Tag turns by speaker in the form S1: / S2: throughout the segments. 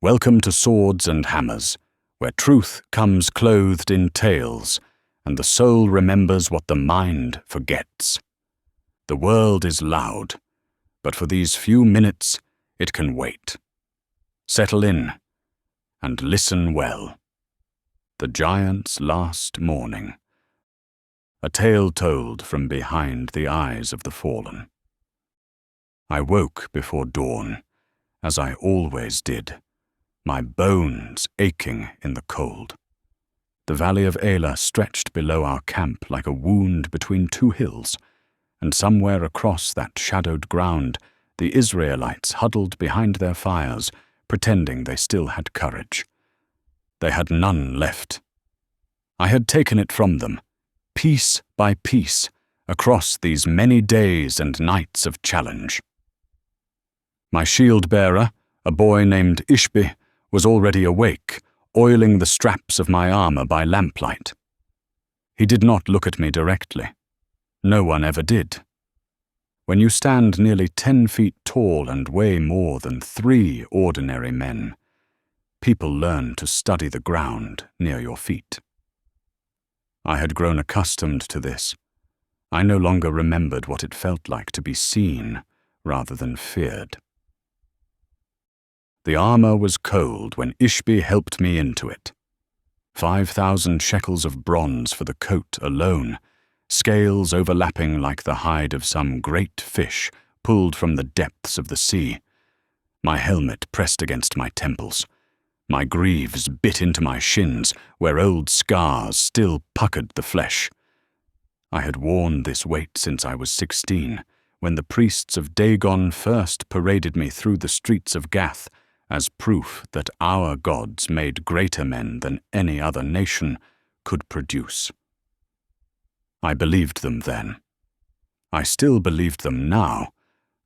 S1: Welcome to Swords and Hammers, where truth comes clothed in tales, and the soul remembers what the mind forgets. The world is loud, but for these few minutes it can wait. Settle in, and listen well. The Giant's Last Morning. A tale told from behind the eyes of the fallen. I woke before dawn, as I always did, my bones aching in the cold. The valley of Elah stretched below our camp like a wound between two hills, and somewhere across that shadowed ground the Israelites huddled behind their fires, pretending they still had courage. They had none left. I had taken it from them, piece by piece, across these many days and nights of challenge. My shield-bearer, a boy named Ishbi, was already awake, oiling the straps of my armor by lamplight. He did not look at me directly. No one ever did. When you stand nearly 10 feet tall and weigh more than 3 ordinary men, people learn to study the ground near your feet. I had grown accustomed to this. I no longer remembered what it felt like to be seen rather than feared. The armor was cold when Ishbi helped me into it. 5,000 shekels of bronze for the coat alone, scales overlapping like the hide of some great fish pulled from the depths of the sea. My helmet pressed against my temples. My greaves bit into my shins, where old scars still puckered the flesh. I had worn this weight since I was 16, when the priests of Dagon first paraded me through the streets of Gath, as proof that our gods made greater men than any other nation could produce. I believed them then. I still believed them now,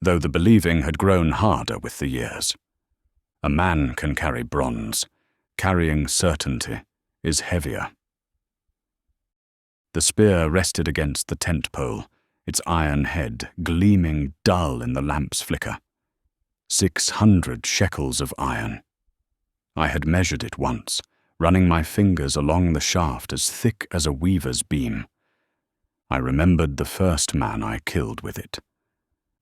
S1: though the believing had grown harder with the years. A man can carry bronze. Carrying certainty is heavier. The spear rested against the tent pole, its iron head gleaming dull in the lamp's flicker. 600 shekels of iron. I had measured it once, running my fingers along the shaft as thick as a weaver's beam. I remembered the first man I killed with it.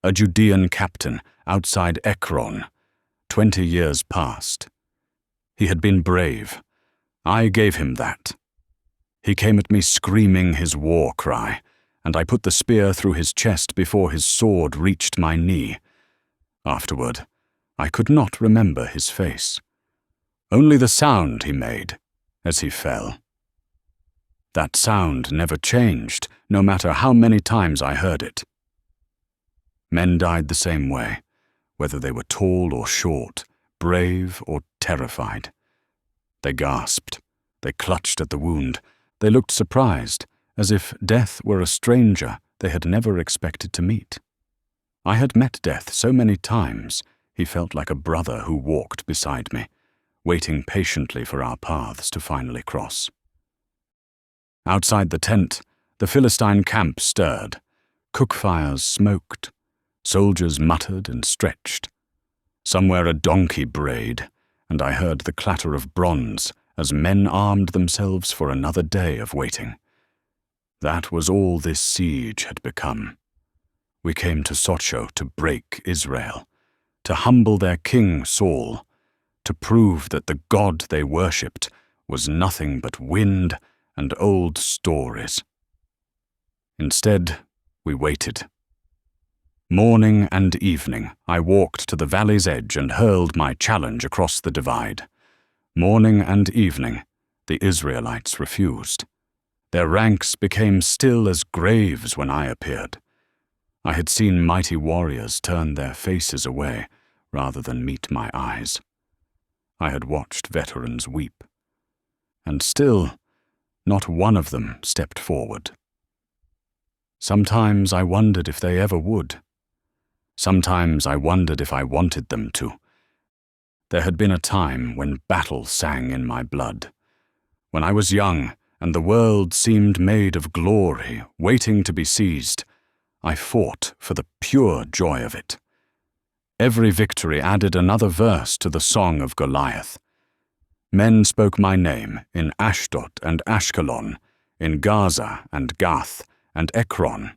S1: A Judean captain outside Ekron, 20 years past. He had been brave. I gave him that. He came at me screaming his war cry, and I put the spear through his chest before his sword reached my knee. Afterward, I could not remember his face. Only the sound he made as he fell. That sound never changed, no matter how many times I heard it. Men died the same way, whether they were tall or short, brave or terrified. They gasped, they clutched at the wound, they looked surprised, as if death were a stranger they had never expected to meet. I had met death so many times, he felt like a brother who walked beside me, waiting patiently for our paths to finally cross. Outside the tent, the Philistine camp stirred. Cook fires smoked. Soldiers muttered and stretched. Somewhere a donkey brayed, and I heard the clatter of bronze as men armed themselves for another day of waiting. That was all this siege had become. We came to Socho to break Israel, to humble their king Saul, to prove that the God they worshipped was nothing but wind and old stories. Instead, we waited. Morning and evening, I walked to the valley's edge and hurled my challenge across the divide. Morning and evening, the Israelites refused. Their ranks became still as graves when I appeared. I had seen mighty warriors turn their faces away rather than meet my eyes. I had watched veterans weep. And still, not one of them stepped forward. Sometimes I wondered if they ever would. Sometimes I wondered if I wanted them to. There had been a time when battle sang in my blood. When I was young and the world seemed made of glory, waiting to be seized, I fought for the pure joy of it. Every victory added another verse to the song of Goliath. Men spoke my name in Ashdod and Ashkelon, in Gaza and Gath and Ekron.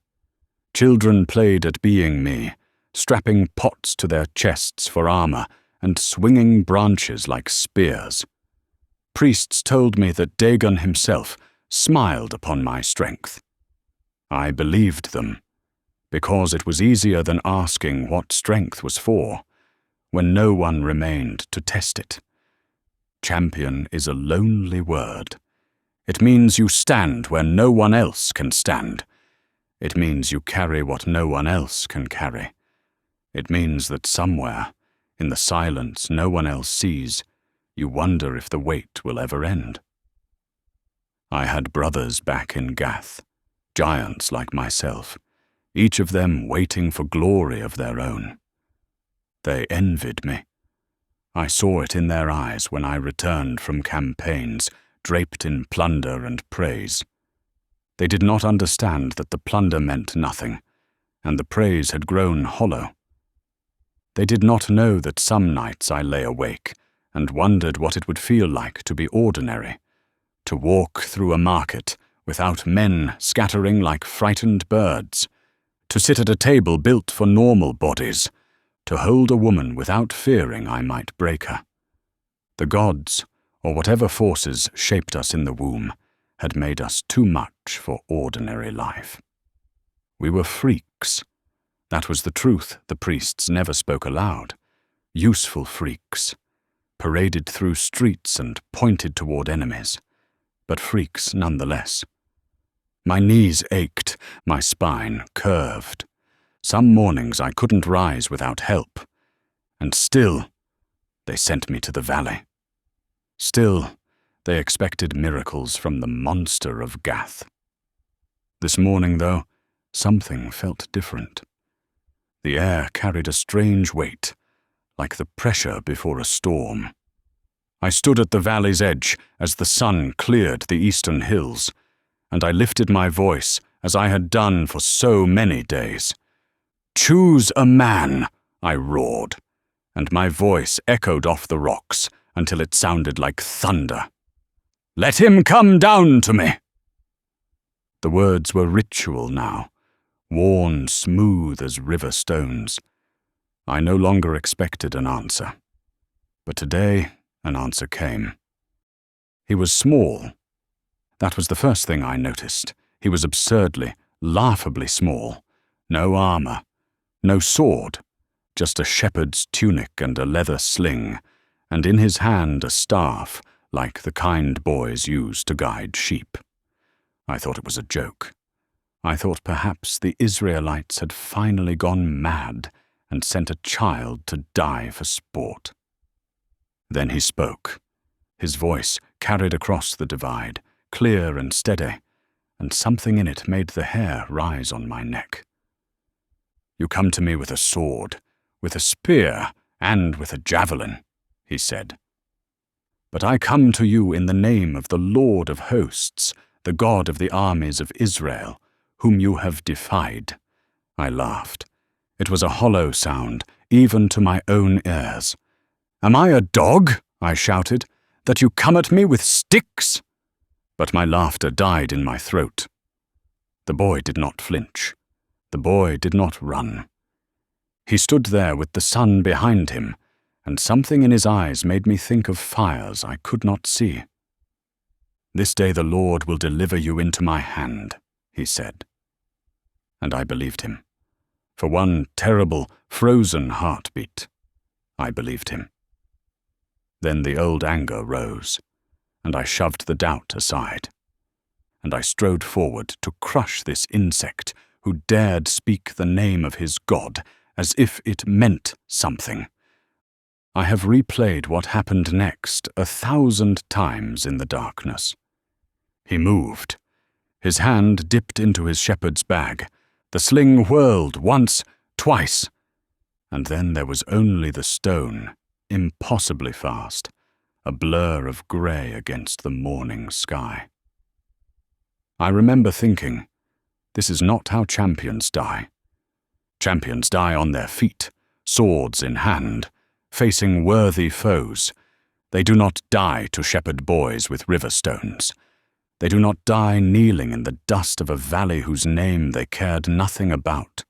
S1: Children played at being me, strapping pots to their chests for armor and swinging branches like spears. Priests told me that Dagon himself smiled upon my strength. I believed them, because it was easier than asking what strength was for, when no one remained to test it. Champion is a lonely word. It means you stand where no one else can stand. It means you carry what no one else can carry. It means that somewhere, in the silence no one else sees, you wonder if the wait will ever end. I had brothers back in Gath, giants like myself, each of them waiting for glory of their own. They envied me. I saw it in their eyes when I returned from campaigns draped in plunder and praise. They did not understand that the plunder meant nothing, and the praise had grown hollow. They did not know that some nights I lay awake and wondered what it would feel like to be ordinary, to walk through a market without men scattering like frightened birds, to sit at a table built for normal bodies, to hold a woman without fearing I might break her. The gods, or whatever forces shaped us in the womb, had made us too much for ordinary life. We were freaks. That was the truth the priests never spoke aloud. Useful freaks, paraded through streets and pointed toward enemies, but freaks nonetheless. My knees ached, my spine curved. Some mornings I couldn't rise without help, and still they sent me to the valley. Still, they expected miracles from the monster of Gath. This morning, though, something felt different. The air carried a strange weight, like the pressure before a storm. I stood at the valley's edge as the sun cleared the eastern hills, and I lifted my voice as I had done for so many days. "Choose a man," I roared, and my voice echoed off the rocks until it sounded like thunder. "Let him come down to me." The words were ritual now, worn smooth as river stones. I no longer expected an answer, but today an answer came. He was small. That was the first thing I noticed. He was absurdly, laughably small. No armor, no sword, just a shepherd's tunic and a leather sling, and in his hand a staff like the kind boys use to guide sheep. I thought it was a joke. I thought perhaps the Israelites had finally gone mad and sent a child to die for sport. Then he spoke. His voice carried across the divide, clear and steady, and something in it made the hair rise on my neck. "You come to me with a sword, with a spear, and with a javelin," he said. "But I come to you in the name of the Lord of hosts, the God of the armies of Israel, whom you have defied." I laughed. It was a hollow sound, even to my own ears. "Am I a dog," I shouted, "that you come at me with sticks?" But my laughter died in my throat. The boy did not flinch. The boy did not run. He stood there with the sun behind him, and something in his eyes made me think of fires I could not see. "This day the Lord will deliver you into my hand," he said. And I believed him. For one terrible, frozen heartbeat, I believed him. Then the old anger rose, and I shoved the doubt aside. And I strode forward to crush this insect who dared speak the name of his God as if it meant something. I have replayed what happened next 1,000 times in the darkness. He moved. His hand dipped into his shepherd's bag. The sling whirled once, twice, and then there was only the stone, impossibly fast, a blur of grey against the morning sky. I remember thinking, this is not how champions die. Champions die on their feet, swords in hand, facing worthy foes. They do not die to shepherd boys with river stones. They do not die kneeling in the dust of a valley whose name they cared nothing about.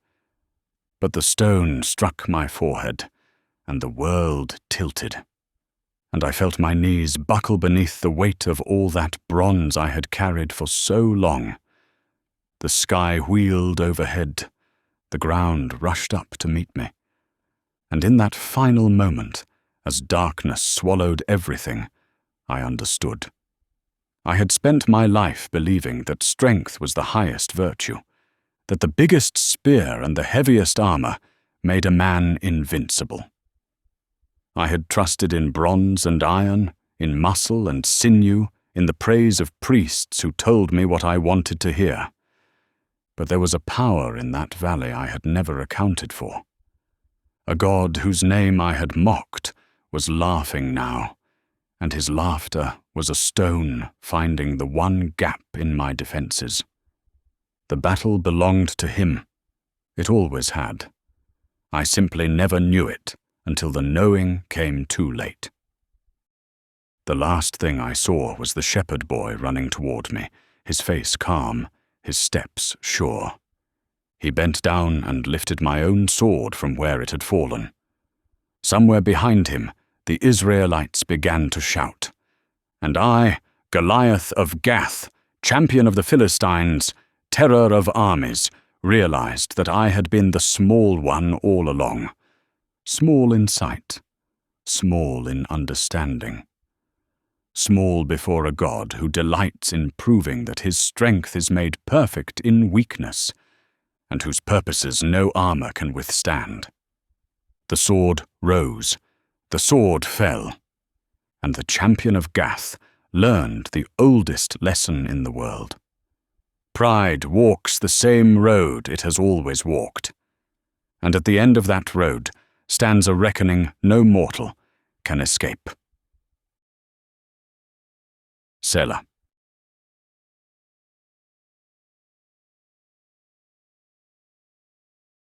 S1: But the stone struck my forehead, and the world tilted, and I felt my knees buckle beneath the weight of all that bronze I had carried for so long. The sky wheeled overhead, the ground rushed up to meet me, and in that final moment, as darkness swallowed everything, I understood. I had spent my life believing that strength was the highest virtue, that the biggest spear and the heaviest armor made a man invincible. I had trusted in bronze and iron, in muscle and sinew, in the praise of priests who told me what I wanted to hear. But there was a power in that valley I had never accounted for. A god whose name I had mocked was laughing now, and his laughter was a stone finding the one gap in my defenses. The battle belonged to him. It always had. I simply never knew it until the knowing came too late. The last thing I saw was the shepherd boy running toward me, his face calm, his steps sure. He bent down and lifted my own sword from where it had fallen. Somewhere behind him, the Israelites began to shout. And I, Goliath of Gath, champion of the Philistines, terror of armies, realized that I had been the small one all along. Small in sight, small in understanding. Small before a God who delights in proving that his strength is made perfect in weakness, and whose purposes no armor can withstand. The sword rose, the sword fell, and the champion of Gath learned the oldest lesson in the world. Pride walks the same road it has always walked, and at the end of that road stands a reckoning no mortal can escape. Selah.